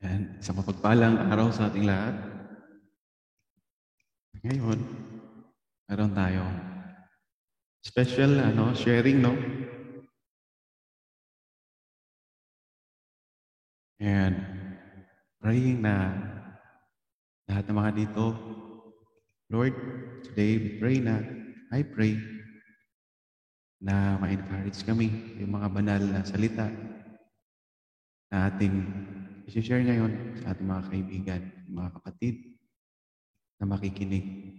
Yan, isang mapagpalang araw sa ating lahat. Ngayon, meron tayong special sharing, no? And praying na lahat ng mga dito, Lord, today we pray na, I pray na ma-encourage kami yung mga banal na salita na ating i-share ngayon sa ating mga kaibigan, mga kapatid na makikinig.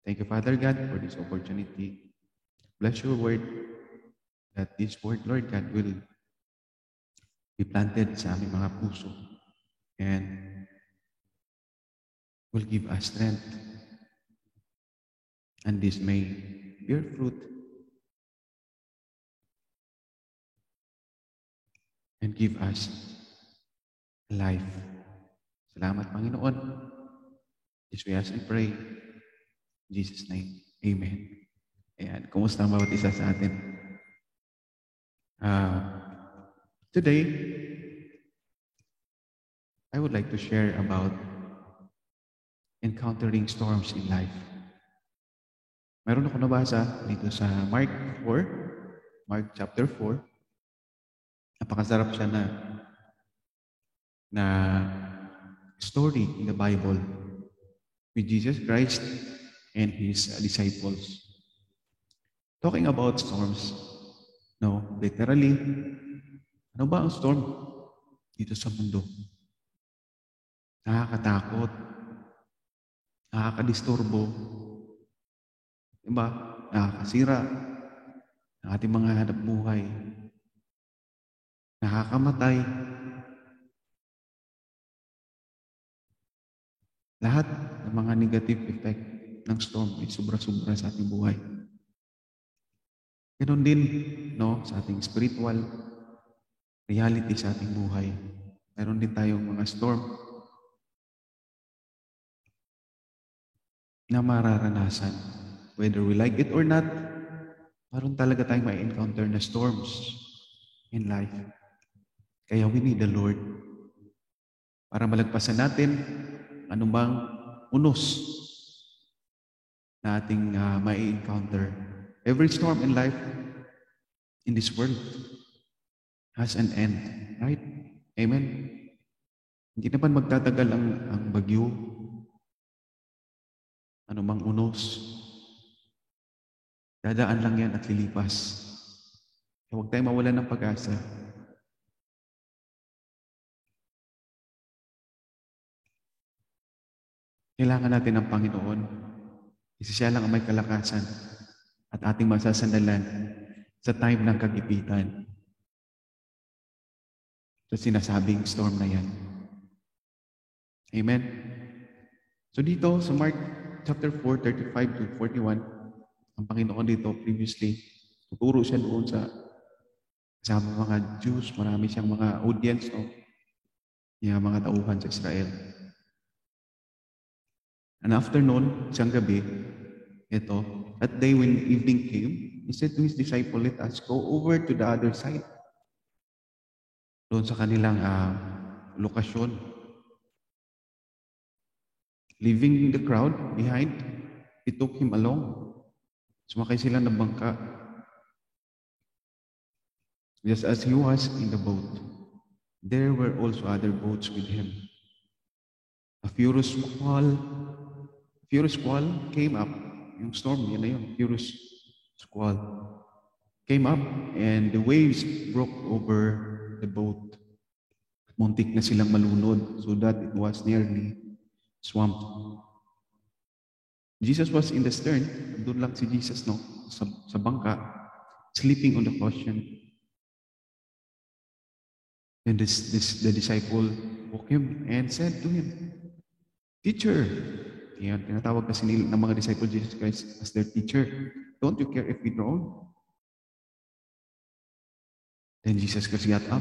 Thank you, Father God, for this opportunity. Bless your word, that this word, Lord God, will be planted sa aming mga puso and will give us strength. And this may bear fruit and give us life. Salamat, Panginoon. This we ask and pray. In Jesus' name, Amen. Ayan, kumusta ang bawat isa sa atin? Today, I would like to share about encountering storms in life. Meron ako nabasa dito sa Mark chapter 4. Napakasarap siya na story in the Bible with Jesus Christ and His disciples. Talking about storms, no, literally, ano ba ang storm dito sa mundo? Nakakatakot, nakakadisturbo, diba? Nakakasira ng ating mga hanap buhay, nakakamatay. Lahat ng mga negative effect ng storm ay sobra-sobra sa ating buhay. Ganon din, no, sa ating spiritual reality sa ating buhay. Meron din tayong mga storm na mararanasan. Whether we like it or not, meron talaga tayong may encounter na storms in life. Kaya we need the Lord para malagpasan natin anumang unos na ating may encounter. Every storm in life, in this world, has an end. Right? Amen? Hindi naman magtatagal ang bagyo, anumang unos. Dadaan lang yan at lilipas. Kaya huwag tayong mawalan ng pag-asa. Kailangan natin ng Panginoon. Kasi siya lang ang may kalakasan at ating masasandalan sa time ng kagipitan. Sa sinasabing storm na yan. Amen? So dito sa Mark chapter 4, 35 to 41, ang Panginoon dito previously, tuturo siya doon sa mga Jews, marami siyang mga audience, no? Yung mga tauhan sa Israel. And after noon, isang gabi, ito, that day when evening came, he said to his disciple, let us go over to the other side. Doon sa kanilang lokasyon. Leaving the crowd behind, he took him along. Sumakay sila ng bangka. Just as he was in the boat, there were also other boats with him. A furious squall came up. Yung storm, yun na yun, furious squall came up and the waves broke over the boat. Muntik na silang malunod so that it was nearly swamped. Jesus was in the stern. Doon lang si Jesus, no, sa bangka, sleeping on the cushion. And the disciple woke him and said to him, Teacher, yan, tinatawag kasi ng mga disciples Jesus Christ as their teacher. Don't you care if we drown? Then Jesus Christ got up,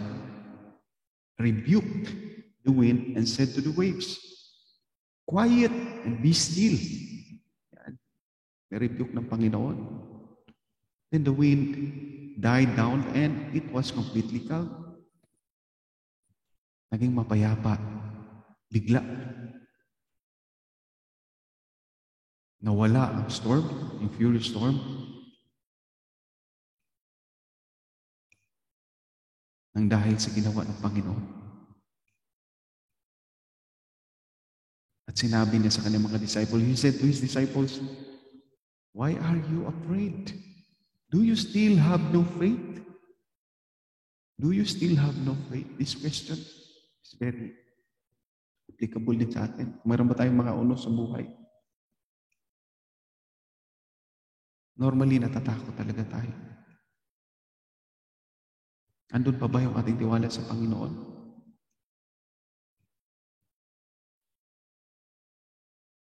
rebuked the wind, and said to the waves, Quiet and be still. Yan. Na-rebuke ng Panginoon. Then the wind died down and it was completely calm. naging mapayapa. Bigla, nawala ang storm, yung furious storm, nang dahil sa ginawa ng Panginoon. At sinabi niya sa kanyang mga disciples, He said to His disciples, "Why are you afraid? Do you still have no faith? Do you still have no faith?" This question is very applicable din sa atin. Mayroon ba tayong mga unos sa buhay? Normally, natatakot talaga tayo. Andun pa ba yung ating tiwala sa Panginoon?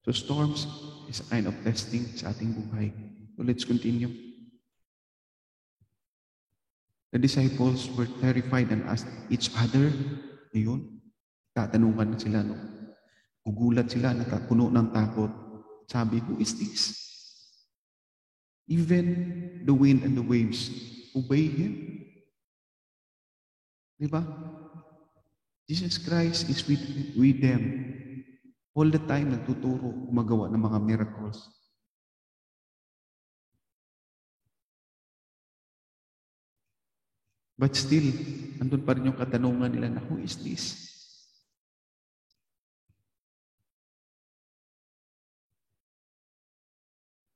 So storms is a kind of testing sa ating buhay. So let's continue. The disciples were terrified and asked each other, ayun, tatanungan sila, no? Gugulat sila, puno ng takot. Sabi, who is this? Even the wind and the waves obey Him. Diba? Jesus Christ is with them. All the time, nagtuturo, gumagawa ng mga miracles. But still, andun pa rin yung katanungan nila na, who is this?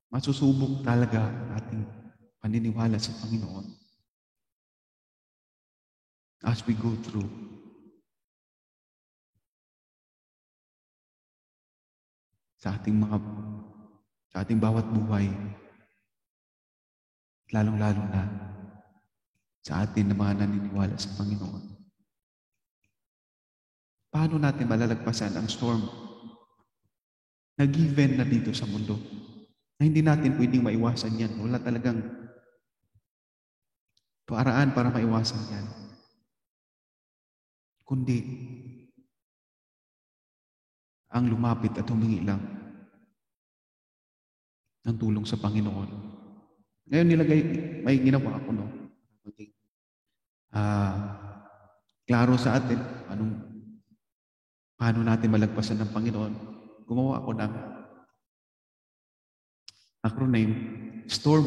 Masusubok talaga ating paniniwala sa Panginoon as we go through. Sa ating bawat buhay, lalong-lalo na sa atin na mga naniniwala sa Panginoon. Paano natin malalagpasan ang storm na given na dito sa mundo? Na hindi natin pwedeng maiwasan yan. Wala talagang paraan para maiwasan yan. Kundi ang lumapit at humingi lang ng tulong sa Panginoon. Ngayon may ginawa ako, no? Klaro sa atin, paano natin malagpasan ng Panginoon. Gumawa ako ng acronym, STORM.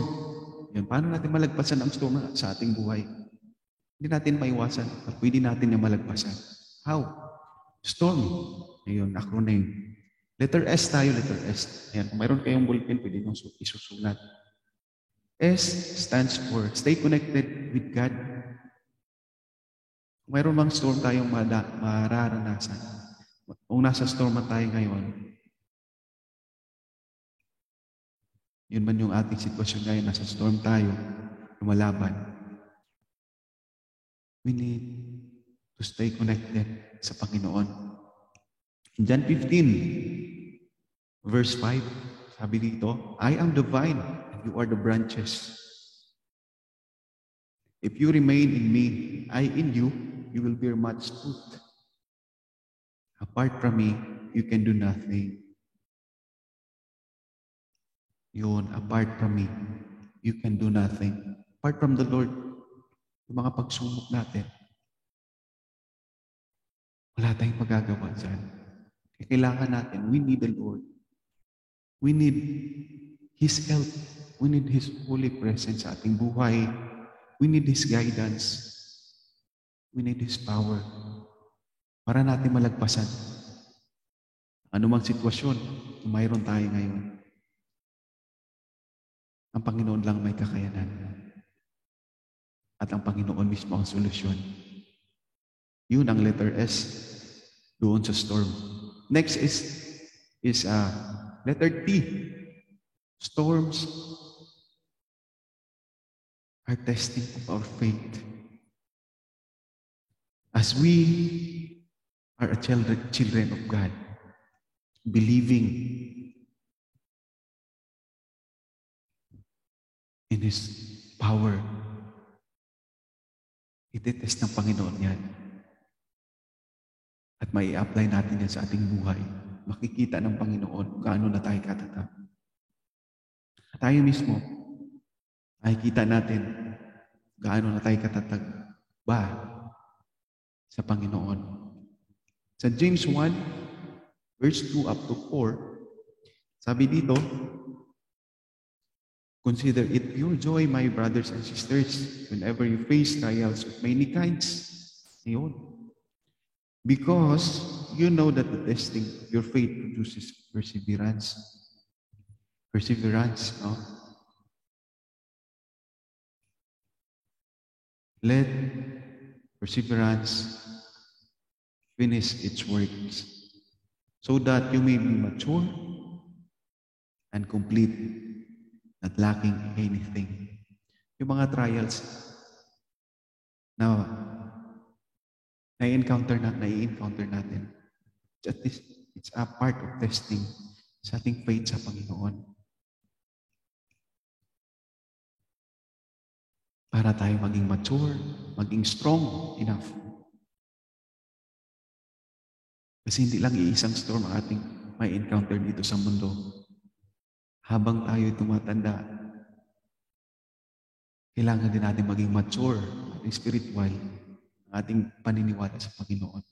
Yun, paano natin malagpasan ang storm sa ating buhay? Hindi natin maiwasan at pwede natin yung malagpasan. How? STORM. Yun, acronym. Letter S tayo, letter S. Ayan, kung mayroon kayong ballpen, pwede nyo isusulat. S stands for stay connected with God. Kung mayroon mang storm tayong mararanasan, kung nasa storm man tayo ngayon, yun man yung ating sitwasyon ngayon, nasa storm tayo, lumalaban. We need to stay connected sa Panginoon. In John 15, verse 5, sabi dito, I am the vine, and you are the branches. If you remain in me, I in you, you will bear much fruit. Apart from me, you can do nothing. Yun, apart from me, you can do nothing. Apart from the Lord, yung mga pagsubok natin, wala tayong magagawa dyan. Kailangan natin, we need the Lord. We need His help. We need His holy presence sa ating buhay. We need His guidance. We need His power para natin malagpasan anumang sitwasyon na mayroon tayo ngayon. Ang Panginoon lang may kakayanan. At ang Panginoon mismo ang solusyon. Yun ang letter S doon sa storm. Next is letter T. Storms are testing of our faith. As we are children of God, believing in His power, itetest ng Panginoon yan. At may apply natin yan sa ating buhay. Makikita ng Panginoon gaano na tayo katatag. At tayo mismo, makikita natin gaano na tayo katatag ba sa Panginoon. Sa James 1, verse 2 up to 4, sabi dito, consider it pure joy, my brothers and sisters, whenever you face trials of many kinds. Ayun. Because you know that the testing of your faith produces perseverance. Perseverance, no? Let perseverance finish its works, so that you may be mature and complete, not lacking anything. Yung mga trials na nai-encounter natin, it's a part of testing sa ating faith sa Panginoon. Para tayo maging mature, maging strong enough. Kasi hindi lang iisang storm ang ating may encounter dito sa mundo. Habang tayo tumatanda, kailangan din natin maging mature, ating spiritual, ang ating paniniwala sa Panginoon.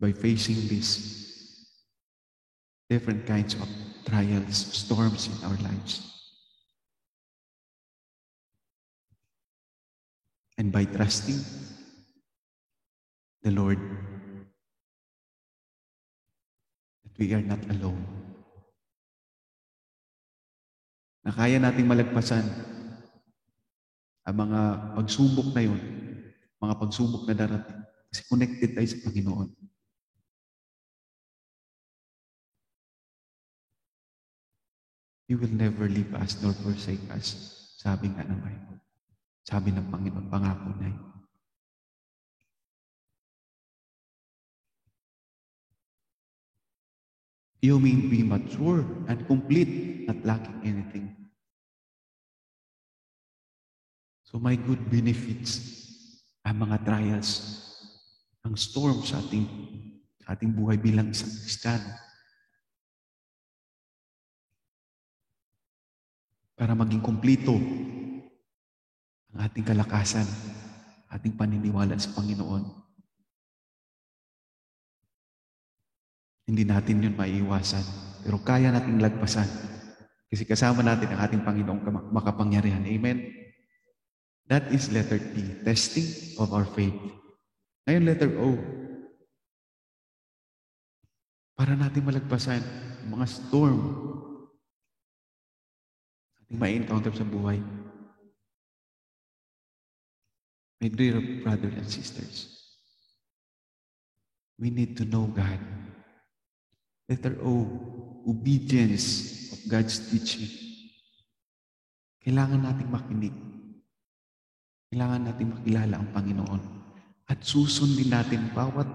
By facing these different kinds of trials, storms in our lives. And by trusting the Lord, that we are not alone. Na kaya nating malagpasan ang mga pagsubok na yun, mga pagsubok na darating. Kasi connected tayo sa Panginoon. He will never leave us nor forsake us. Sabi nga ng Bible. Sabi ng Panginoon, pangako na yun. You may be mature and complete, not lacking anything. So my good benefits, ang mga trials, ang storm sa ating buhay bilang isang Kristiyano. Para maging kumplito ang ating kalakasan, ating paniniwala sa Panginoon. Hindi natin yun maiiwasan, pero kaya nating lagpasan. Kasi kasama natin ang ating Panginoong makapangyarihan. Amen? That is letter T, testing of our faith. Ngayon, letter O. Para natin malagpasan ang mga storm ating ma-encounter sa buhay. My dear brothers and sisters, we need to know God. Letter O, obedience of God's teaching. Kailangan nating makinig. Kailangan nating makilala ang Panginoon. At susundin natin bawat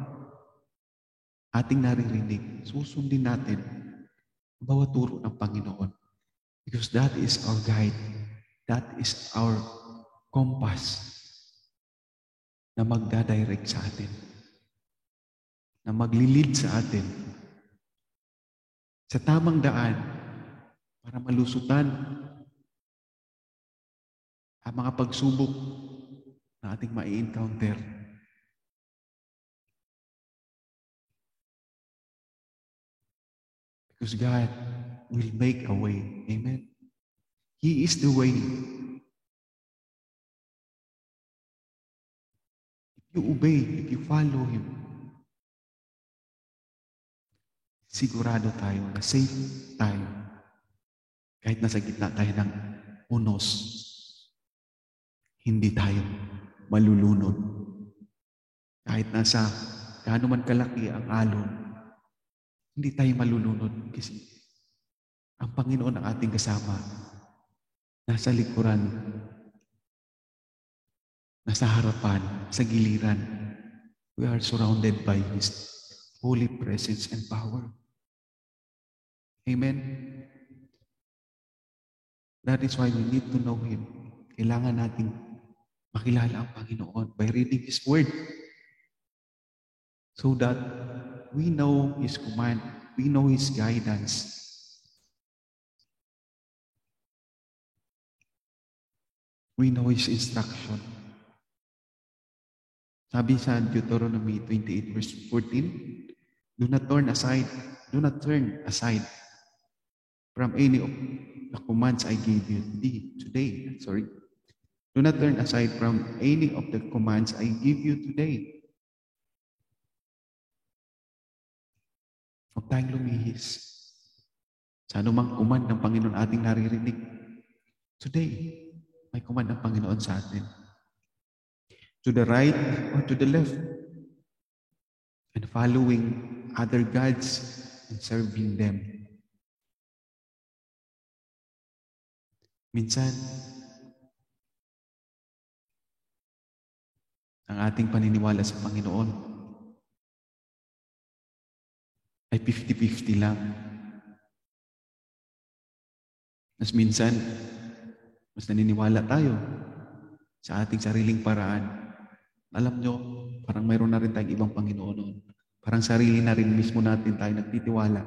ating naririnig. Susundin natin bawat turo ng Panginoon. Because that is our guide. That is our compass na magdadirect sa atin. Na maglilid sa atin sa tamang daan para malusutan ang mga pagsubok na ating mai-encounter. Because God will make a way. Amen? He is the way. If you obey, if you follow Him, sigurado tayo na safe tayo. Kahit nasa gitna tayo ng unos, hindi tayo malulunod. Kahit nasa gaano man kalaki ang alon, hindi tayo malulunod kasi ang Panginoon ang ating kasama. Nasa likuran, nasa harapan, sa giliran. We are surrounded by His holy presence and power. Amen? That is why we need to know Him. Kailangan nating makilala ang Panginoon by reading His Word. So that we know His command, we know His guidance. We know His instruction. Sabi sa Deuteronomy 28 verse 14, do not turn aside from any of the commands I gave you today. Do not turn aside from any of the commands I give you today. Huwag tayong lumihis sa anumang command ng Panginoon ating naririnig. Today, may command ng Panginoon sa atin. To the right or to the left. And following other gods and serving them. Minsan, ang ating paniniwala sa Panginoon ay 50-50 lang. Mas minsan, mas naniniwala tayo sa ating sariling paraan. Alam nyo, parang mayroon na rin tayong ibang Panginoon noon. Parang sarili na rin mismo natin tayo nagtitiwala.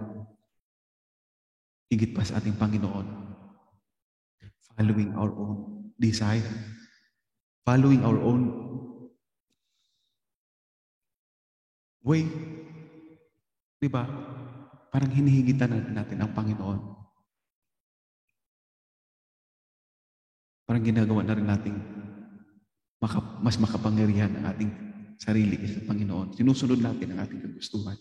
Higit pa sa ating Panginoon. Following our own desire. Following our own way. Diba? Parang hinihigitan natin ang Panginoon. Parang ginagawa na rin natin mas makapangyarihan ang ating sarili sa Panginoon. Sinusunod natin ang ating kagustuhan.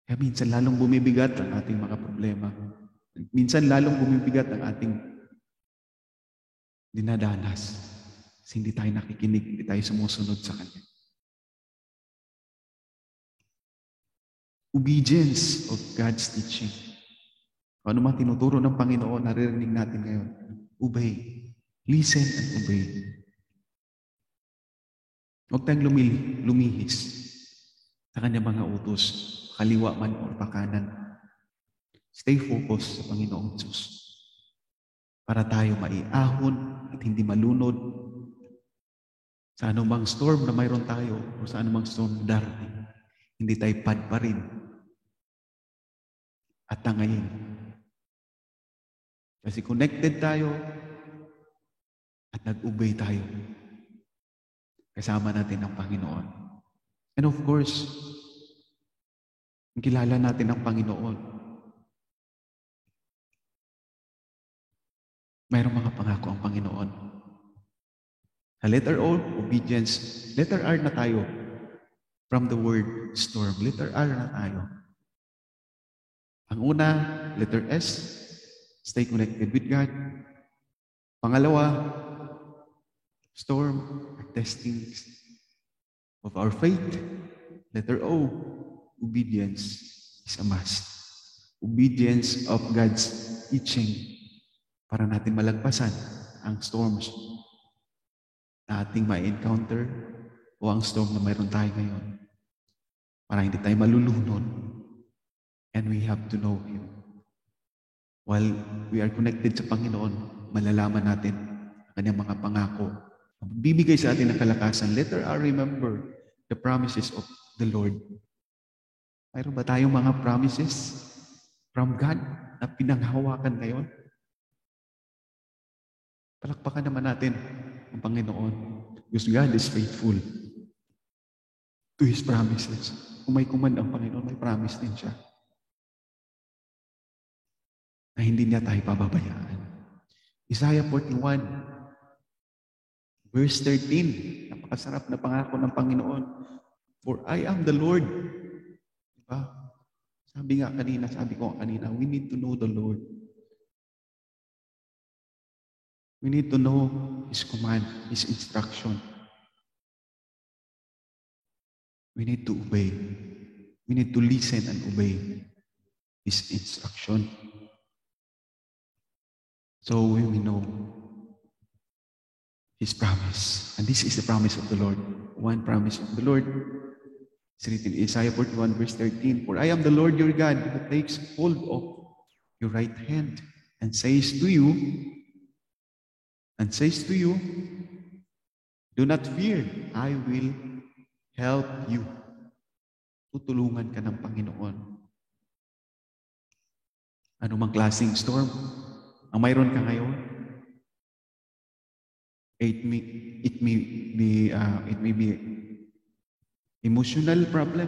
Kaya minsan lalong bumibigat ang ating mga problema. Minsan lalong bumibigat ang ating dinadanas. Kasi hindi tayo nakikinig, hindi tayo sumusunod sa Kanya. Obedience of God's teaching. Kung ano man tinuturo ng Panginoon, naririnig natin ngayon. Obey. Listen and obey. Huwag tayong lumihis sa Kanyang mga utos, kaliwa man o pakanan. Stay focused sa Panginoong Diyos para tayo maiahon at hindi malunod sa anumang storm na mayroon tayo o sa anumang storm na darating. Hindi tayo padpa rin at tangayin. Kasi connected tayo at nag-obey tayo. Kasama natin ang Panginoon. And of course, kilala natin ang Panginoon. Mayroong mga pangako ang Panginoon. Sa letter O, obedience. Letter R na tayo. From the word storm. Letter R na tayo. Ang una, letter S, stay connected with God. Pangalawa, storm or testings of our faith. Letter O, obedience is a must. Obedience of God's teaching para natin malagpasan ang storms na ating ma-encounter o ang storm na mayroon tayo ngayon. Para hindi tayo malulunod. And we have to know Him. While we are connected sa Panginoon, malalaman natin ang Kanyang mga pangako. Bibigay sa atin ng kalakasan. Letter R, remember the promises of the Lord. Mayroon ba tayong mga promises from God na pinanghawakan ngayon? Palakpakan naman natin ang Panginoon. Because God is faithful to His promises. Kung may command ang Panginoon, may promise din siya na hindi niya tayo pababayaan. Isaiah 41, verse 13, napakasarap na pangako ng Panginoon. For I am the Lord. Diba? Sabi ko kanina, we need to know the Lord. We need to know His command, His instruction. We need to obey. We need to listen and obey His instruction. So we will know His promise. And this is the promise of the Lord. One promise of the Lord. It's written in Isaiah 41 verse 13. For I am the Lord your God who takes hold of your right hand and says to you, do not fear, I will help you. Tutulungan ka ng Panginoon. Ano mang klaseng storm ang mayroon ka ngayon? It may, it may be emotional problem.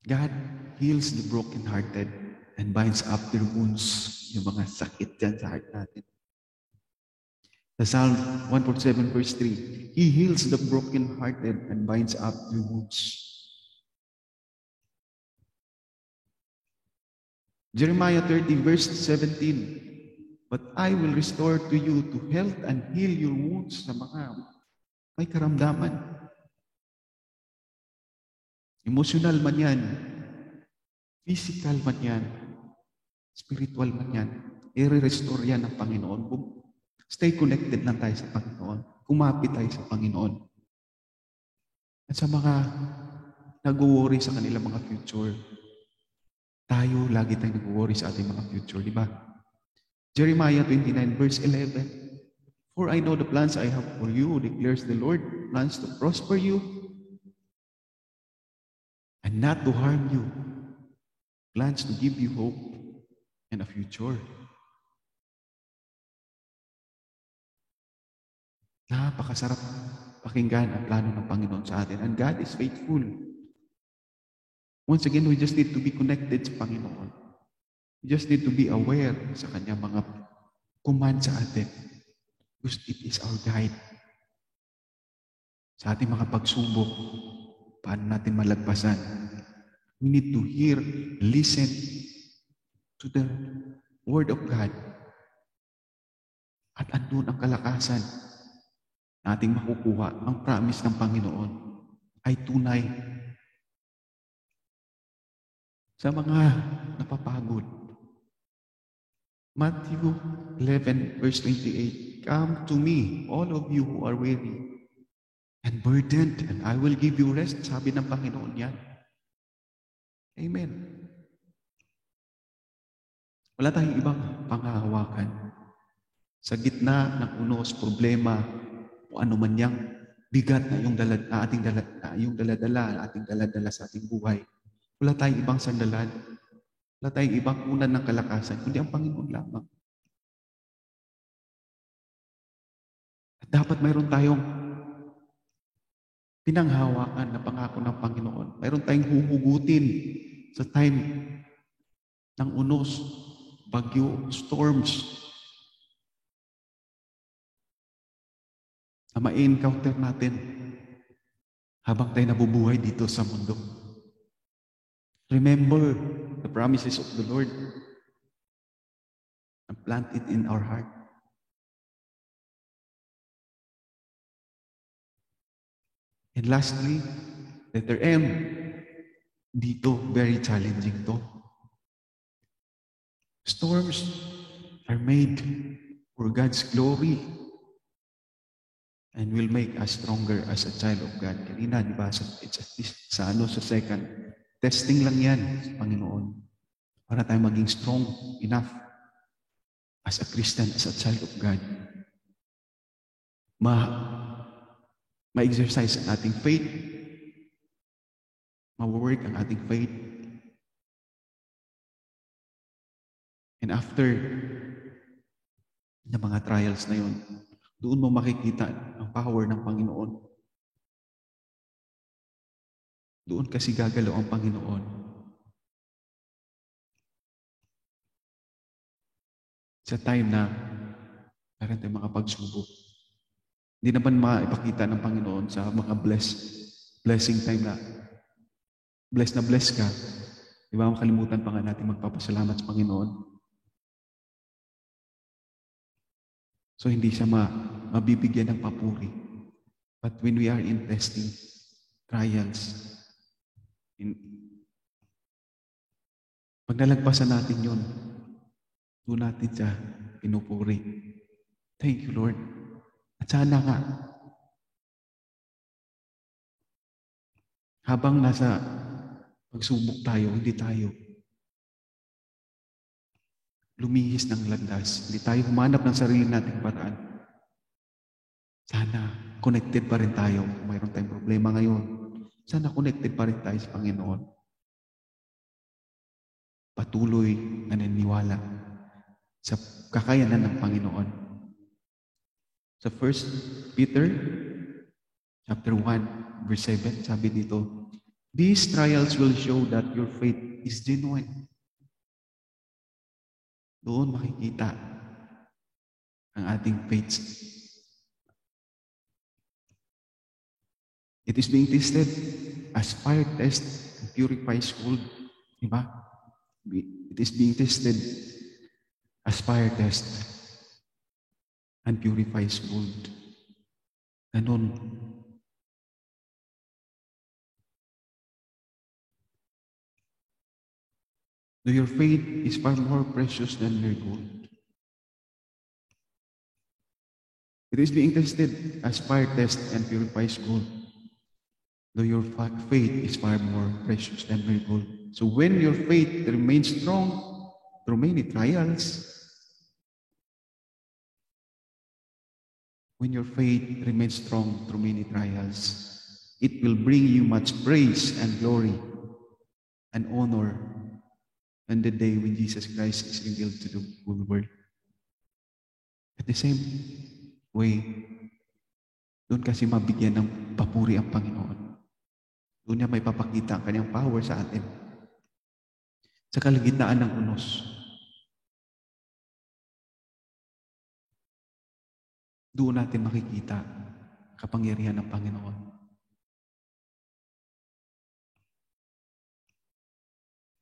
God heals the brokenhearted and binds up their wounds, yung mga sakit dyan sa heart natin. The Psalm 147 verse 3, He heals the brokenhearted and binds up their wounds. Jeremiah 30 verse 17, But I will restore to you to health and heal your wounds sa mga may karamdaman. Emotional man yan, physical man yan, spiritual man yan, i-restore yan ng Panginoon. Stay connected lang tayo sa Panginoon. Kumapit tayo sa Panginoon. At sa mga nag-worry sa kanilang mga future, tayo, lagi tayong nag-worry sa ating mga future, di ba? Jeremiah 29 verse 11, For I know the plans I have for you, declares the Lord, plans to prosper you and not to harm you, plans to give you hope and a future. Napakasarap pakinggan ang plano ng Panginoon sa atin. And God is faithful. Once again, we just need to be connected sa Panginoon. We just need to be aware sa Kanyang mga command sa atin. Because it is our guide. Sa ating mga pagsubok, paano natin malagpasan? We need to hear, listen to the Word of God. At andun ang kalakasan na ating makukuha. Ang promise ng Panginoon ay tunay. Sa mga napapagod. Matthew 11 verse 28, Come to me, all of you who are weary and burdened, and I will give you rest. Sabi ng Panginoon yan. Amen. Wala tayong ibang panghahawakan. Sa gitna ng unos, problema, o ano man yang bigat na yung ating daladala sa ating buhay. Wala tayong ibang sandalan. Wala tayong ibang unan ng kalakasan, kundi ang Panginoon lamang. At dapat mayroon tayong pinanghawakan na pangako ng Panginoon. Mayroon tayong huhugutin sa time ng unos, bagyo, storms, na ma-encounter natin habang tayo nabubuhay dito sa mundo. Remember the promises of the Lord and plant it in our heart. And lastly, letter M, dito, very challenging to. Storms are made for God's glory and will make us stronger as a child of God. Kanina, di ba, sa second, testing lang yan sa Panginoon para tayo maging strong enough as a Christian, as a child of God. Ma-exercise ang ating faith, ma-work ang ating faith, and after ng mga trials na yun, doon mo makikita ang power ng Panginoon. Doon kasi gagalaw ang Panginoon. Sa time na meron tayong mga pagsubok. Hindi naman maipakita ng Panginoon sa mga blessing time na bless ka. Di ba makalimutan pa nga natin magpapasalamat sa Panginoon? So hindi siya mabibigyan ng papuri. But when we are in testing, trials, pag nalagpasan natin yun, doon natin siya pinupuri. Thank you, Lord. At sana nga, habang nasa pagsubok tayo, hindi tayo lumihis ng landas. Hindi tayo humanap ng sarili nating paraan. Sana connected pa rin tayo. Kung mayroon tayong problema ngayon, sana connected pa rin tayo sa Panginoon. Patuloy na naniniwala sa kakayanan ng Panginoon. Sa 1 Peter chapter 1, verse 7, sabi dito, these trials will show that your faith is genuine. Doon makikita ang ating faith. It is being tested as fire test and purifies gold. Diba? It is being tested as fire test and purifies gold. Ganon. Though your faith is far more precious than your gold. It is being tested as fire test and purifies gold. Though your faith is far more precious than your gold. So when your faith remains strong through many trials, when your faith remains strong through many trials, it will bring you much praise and glory and honor on the day when Jesus Christ is revealed to the whole world. At the same way, doon kasi mabigyan ng papuri ang Panginoon. Doon niya may papakita ang kanyang power sa atin. Sa kalagitnaan ng unos. Doon natin makikita kapangyarihan ng Panginoon.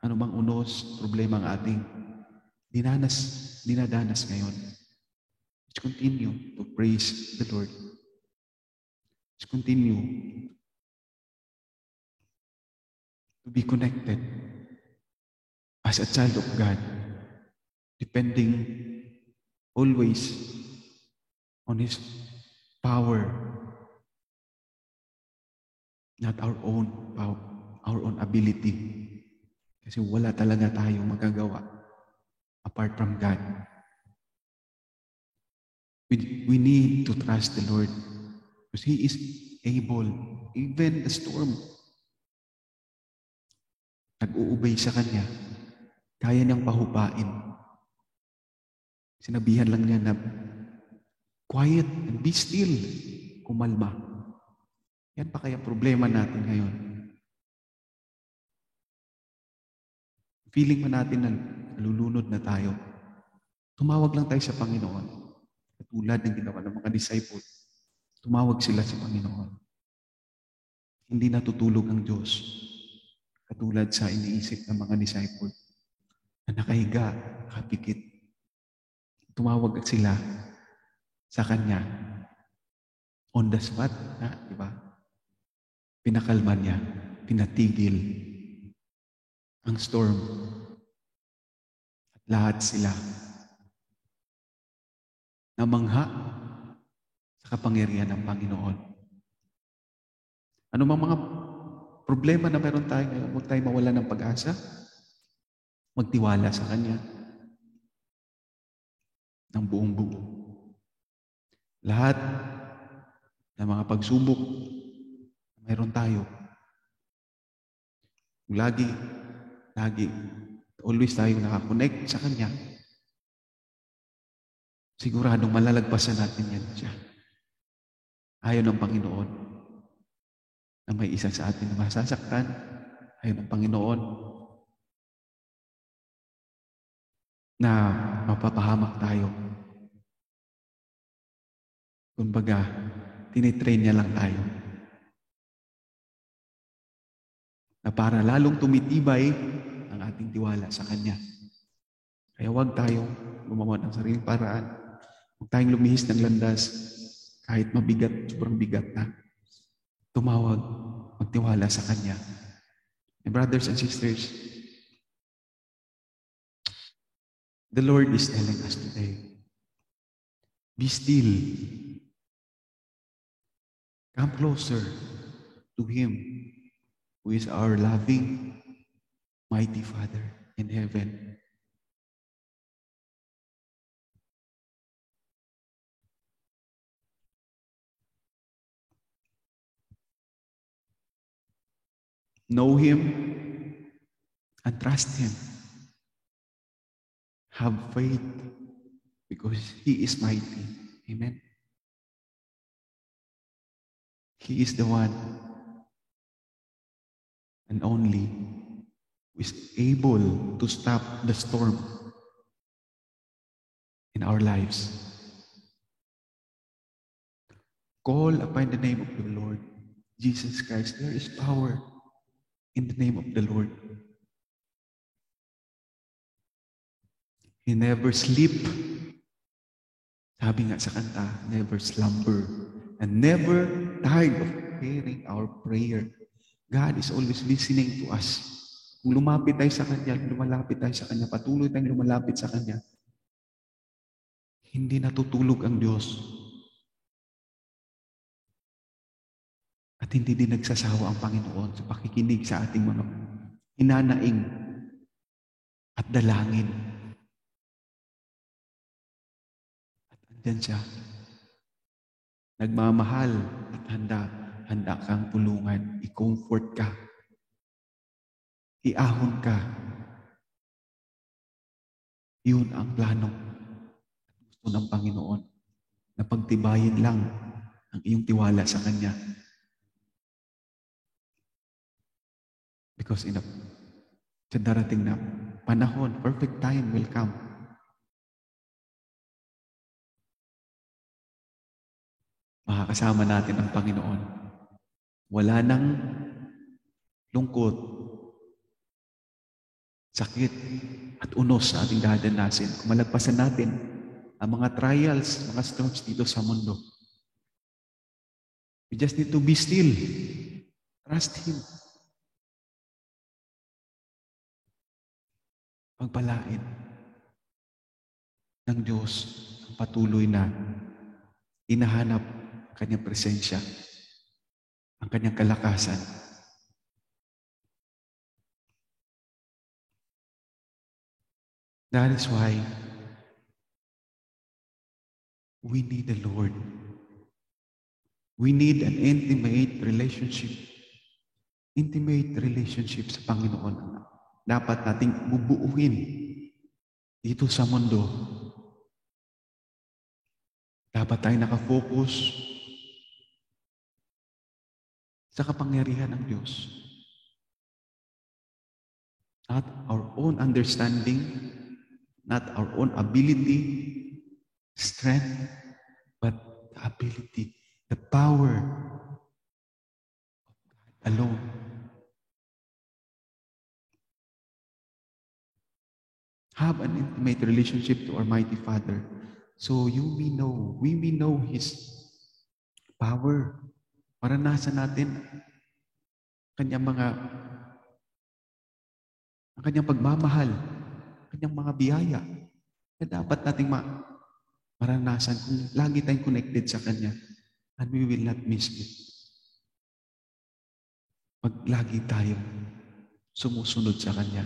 Ano bang unos, problema ang ating dinadanas ngayon? Let's continue to praise the Lord. Let's continue to be connected as a child of God, depending always on His power, not our own power, our own ability. Kasi wala talaga tayong magagawa apart from God. We need to trust the Lord because He is able, even the storm, nag-uubay sa Kanya, kaya niyang pahupain. Sinabihan lang niya na, quiet and be still, kumalma. Yan pa kaya problema natin ngayon? Feeling mo natin na nalulunod na tayo. Tumawag lang tayo sa Panginoon. Katulad ng ginawa ng mga disciple. Tumawag sila sa Panginoon. Hindi natutulog ang Diyos. Katulad sa iniisip ng mga disciple. Na nakahiga, nakapikit. Tumawag sila sa Kanya. On the spot, di ba? Pinakalma niya, pinatigil ang storm. At lahat sila namangha sa kapangyarihan ng Panginoon. Ano mang mga problema na meron tayo ngayon, huwag tayo mawala ng pag-asa. Magtiwala sa Kanya ng buong buo. Lahat ng mga pagsubok na meron tayo, lagi, always tayo nakakonect sa Kanya. Siguradong malalagpasan natin yan siya. Ayaw ng Panginoon na may isa sa atin na masasaktan. Ayaw ng Panginoon na mapapahamak tayo. Kumbaga, tinitrain niya lang tayo. Na para lalong tumitibay ang ating tiwala sa Kanya. Kaya huwag tayong gumawa ng sariling paraan. Huwag tayong lumihis ng landas kahit mabigat, sobrang bigat na. Tumawag, magtiwala sa Kanya. And brothers and sisters, the Lord is telling us today, be still. Come closer to Him who is our loving, mighty Father in heaven. Know Him and trust Him. Have faith because He is mighty. Amen. He is the one and only who is able to stop the storm in our lives. Call upon the name of the Lord Jesus Christ. There is power in the name of the Lord. He never sleep. Sabi nga sa kanta, never slumber and never tired of hearing our prayer. God is always listening to us. Kung lumapit tayo sa Kanya, lumalapit tayo sa Kanya, patuloy tayong lumalapit sa Kanya, hindi natutulog ang Diyos. At hindi din nagsasawa ang Panginoon sa pakikinig sa ating mga hinanaing at dalangin. At andyan siya. Nagmamahal at handa kang tulungan, i-comfort ka, iahon ka. Yun ang plano at gusto ng Panginoon, na pagtibayin lang ang iyong tiwala sa Kanya. Because sa darating na panahon, perfect time will come. Makakasama natin ang Panginoon. Wala nang lungkot, sakit, at unos sa ating dadanasin. Kung malagpasan natin ang mga trials, mga storms dito sa mundo, we just need to be still. Trust Him. Pagpalain ng Diyos ang patuloy na inahanap ang Kanyang presensya, ang Kanyang kalakasan. That is why we need the Lord. We need an intimate relationship. Intimate relationship sa Panginoon. Dapat nating bubuuin dito sa mundo. Dapat tayo nakafocus sa kapangyarihan ng Diyos. Not our own understanding, not our own ability, strength, but the ability, the power of God alone. Have an intimate relationship to our mighty Father, so we may know His power. Maranasan natin ang kanyang pagmamahal, kanyang mga biyaya na dapat nating maranasan kung lagi tayong connected sa Kanya, and we will not miss it. Pag lagi tayong sumusunod sa Kanya.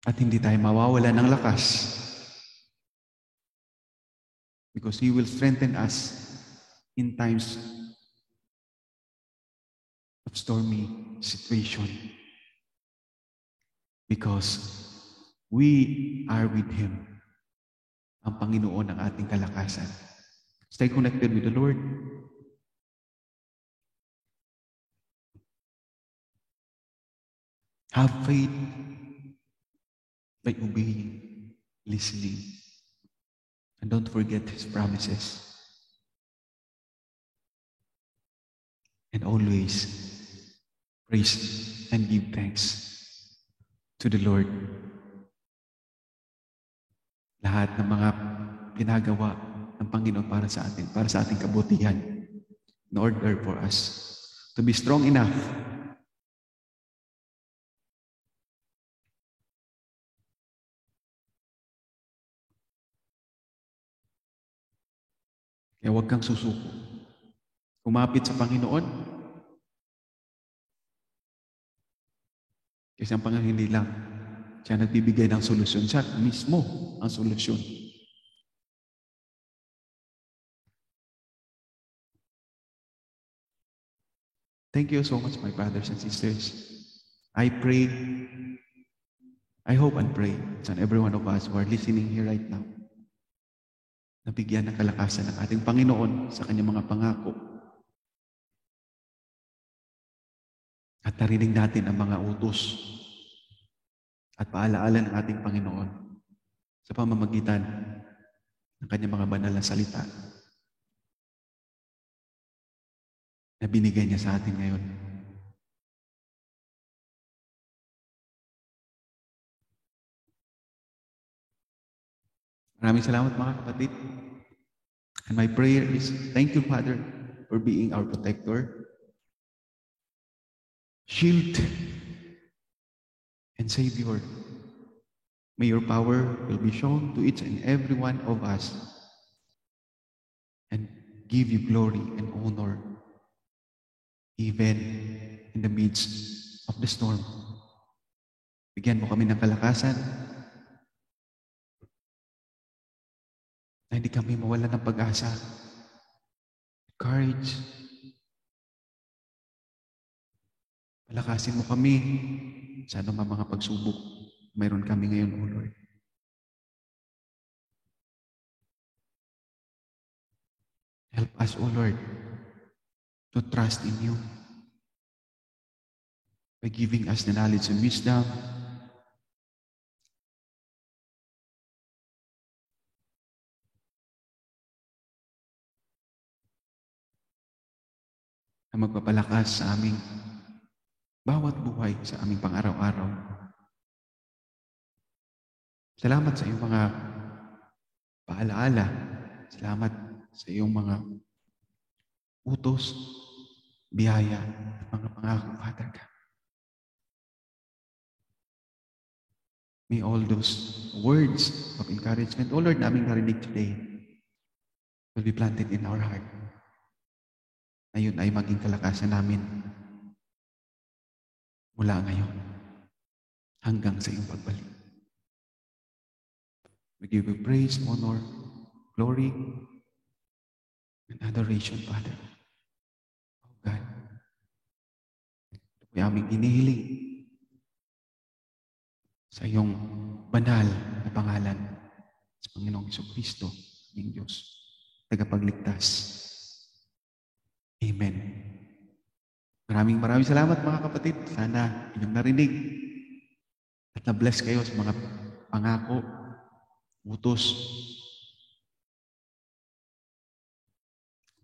At hindi tayo mawawala ng lakas, because He will strengthen us in times of stormy situation. Because we are with Him. Ang Panginoon ang ating kalakasan. Stay connected with the Lord. Have faith by obeying, listening. And don't forget His promises. And always praise and give thanks to the Lord. Lahat ng mga ginagawa ng Panginoon para sa atin, para sa ating kabutihan, in order for us to be strong enough kaya huwag kang susuko. Kumapit sa Panginoon. Kasi ang Panginoon hindi lang siya nagbibigay ng solusyon. Siya mismo ang solusyon. Thank you so much, my brothers and sisters. I pray, I hope and pray that every one of us who are listening here right now, nabigyan ng kalakasan ng ating Panginoon sa kanyang mga pangako. At narinig natin ang mga utos at paalaala ng ating Panginoon sa pamamagitan ng kanyang mga banal na salita na binigay niya sa atin ngayon. Maraming salamat mga kapatid. And my prayer is, thank you, Father, for being our protector, shield, and Savior. May your power will be shown to each and every one of us and give you glory and honor even in the midst of the storm. Bigyan mo kami ng kalakasan na hindi kami mawala ng pag-asa, courage. Palakasin mo kami sa anumang mga pagsubok mayroon kami ngayon, O Lord. Help us, O Lord, to trust in you by giving us the knowledge and wisdom na magpapalakas sa aming bawat buhay sa aming pang-araw-araw. Salamat sa iyong mga paalaala. Salamat sa iyong mga utos, biyaya, at mga pangako, Father God. May all those words of encouragement, O Lord, naming narinig today will be planted in our heart. Ayun ay maging kalakasan namin mula ngayon hanggang sa iyong pagbalik. We give you praise, honor, glory, and adoration, Father. Oh God, ito po aming inihiling sa iyong banal na pangalan sa Panginoong Jesucristo, ng Diyos, tagapagligtas. Amen. Maraming salamat mga kapatid. Sana inyong narinig at na-bless kayo sa mga pangako, utos.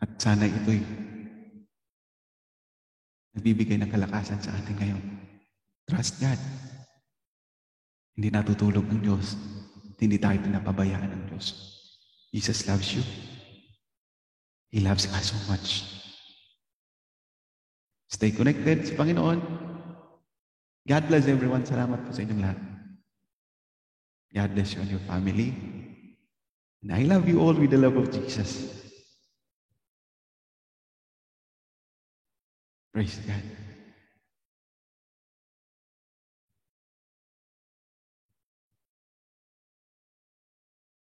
At sana ito'y nagbibigay ng kalakasan sa atin ngayon. Trust God. Hindi natutulog ng Diyos. Hindi tayo pinapabayaan ng Diyos. Jesus loves you. He loves us so much. Stay connected sa Panginoon. God bless everyone. Salamat po sa inyong lahat. God bless you and your family. And I love you all with the love of Jesus. Praise God.